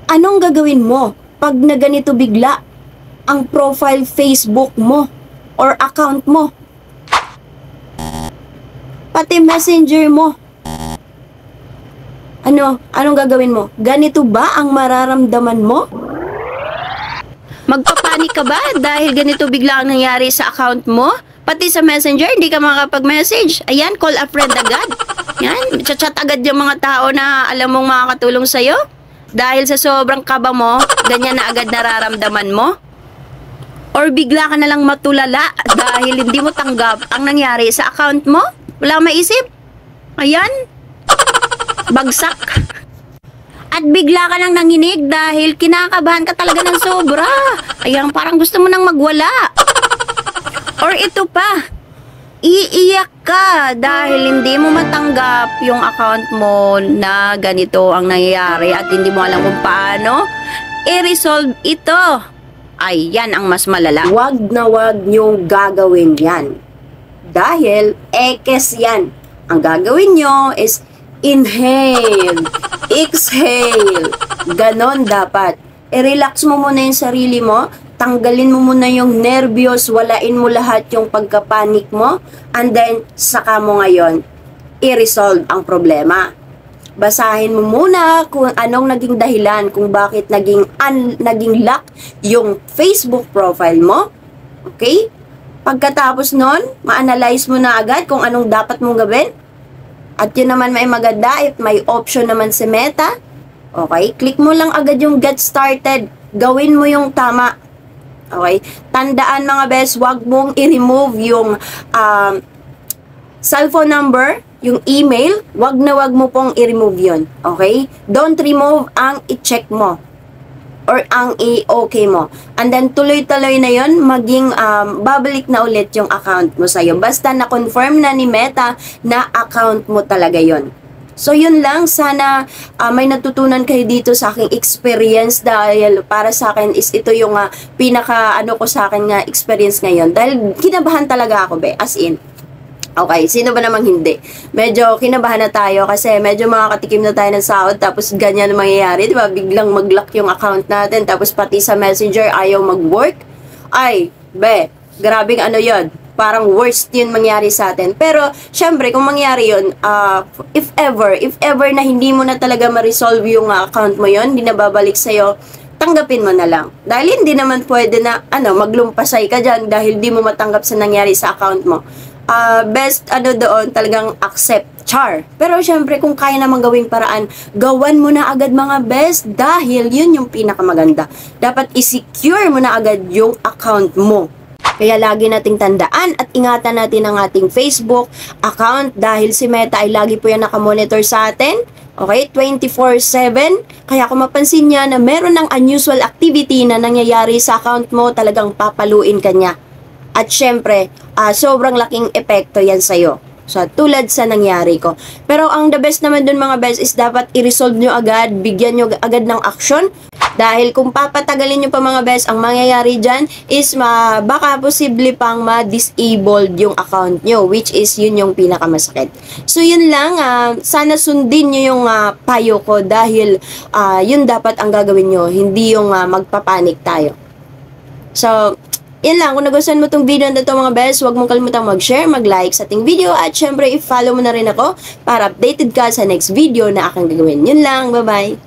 Anong gagawin mo pag na ganito bigla ang profile Facebook mo or account mo? Pati messenger mo. Anong gagawin mo? Ganito ba ang mararamdaman mo? Magpapanik ka ba dahil ganito bigla ang nangyari sa account mo? Pati sa messenger, hindi ka makakapag-message. Ayan, call a friend agad. Yan, chat agad yung mga tao na alam mong makakatulong sa'yo. Dahil sa sobrang kaba mo, ganyan na agad nararamdaman mo. Or bigla ka na lang matulala dahil hindi mo tanggap ang nangyari sa account mo. Wala kang maisip. Ayan, bagsak. At bigla ka lang nanginig dahil kinakabahan ka talaga ng sobra. Ayan, parang gusto mo nang magwala. Or ito pa, iiyak ka dahil hindi mo matanggap yung account mo na ganito ang nangyayari at hindi mo alam kung paano i-resolve ito. Ay, yan ang mas malala. Wag na wag niyong gagawin yan. Dahil, ekes yan. Ang gagawin nyo is inhale, exhale. Ganon dapat. I-relax mo muna yung sarili mo. Tanggalin mo muna yung nervyos, walain mo lahat yung pagkapanik mo, and then, saka mo ngayon, i-resolve ang problema. Basahin mo muna kung anong naging dahilan, kung bakit naging lock yung Facebook profile mo. Okay? Pagkatapos nun, ma-analyze mo na agad kung anong dapat mong gawin. At yun naman may maganda, if may option naman si Meta. Okay? Click mo lang agad yung get started. Gawin mo yung tama. Okay? Tandaan mga best, wag mong i-remove yung cellphone number, yung email, wag mo pong i-remove yun. Okay? Don't remove ang i-check mo or ang i-okay mo. And then, tuloy-tuloy na yun, maging babalik na ulit yung account mo sa'yo. Basta na-confirm na ni Meta na account mo talaga yun. So, yun lang. Sana may natutunan kayo dito sa aking experience dahil para sa akin is ito yung ko sa akin nga experience ngayon. Dahil kinabahan talaga ako, be. As in. Okay, sino ba namang hindi? Medyo kinabahan na tayo kasi medyo makakatikim na tayo ng sahod tapos ganyan ang mangyayari, di ba? Biglang mag-lock yung account natin tapos pati sa messenger ayaw mag-work. Ay, be, grabing ano yun. Parang worst yun mangyari sa atin. Pero, syempre, kung mangyari yun, if ever na hindi mo na talaga ma-resolve yung account mo yun, hindi na babalik sa'yo, tanggapin mo na lang. Dahil hindi naman pwede na, maglumpasay ka dyan dahil di mo matanggap sa nangyari sa account mo. Best, doon, talagang accept, char. Pero, syempre, kung kaya namang gawing paraan, gawan mo na agad mga best dahil yun yung pinakamaganda. Dapat i-secure mo na agad yung account mo. Kaya lagi nating tandaan at ingatan natin ang ating Facebook account dahil si Meta ay lagi po yan nakamonitor sa atin. Okay? 24/7. Kaya kung mapansin niya na meron ng unusual activity na nangyayari sa account mo, talagang papaluin ka niya. At syempre, sobrang laking epekto yan sa'yo. So, tulad sa nangyari ko. Pero ang the best naman dun mga best is dapat i-resolve nyo agad, bigyan nyo agad ng action. Dahil kung papatagalin nyo pa mga best, ang mangyayari dyan is baka posible pang ma-disabled yung account nyo, which is yun yung pinakamasakit. So yun lang, sana sundin nyo yung payo ko dahil yun dapat ang gagawin nyo, hindi yung magpapanik tayo. So, yan lang, kung nagustuhan mo itong video na ito mga best, huwag mong kalimutang mag-share, mag-like sa ating video at syempre i-follow mo na rin ako para updated ka sa next video na aking gagawin. Yun lang, bye-bye!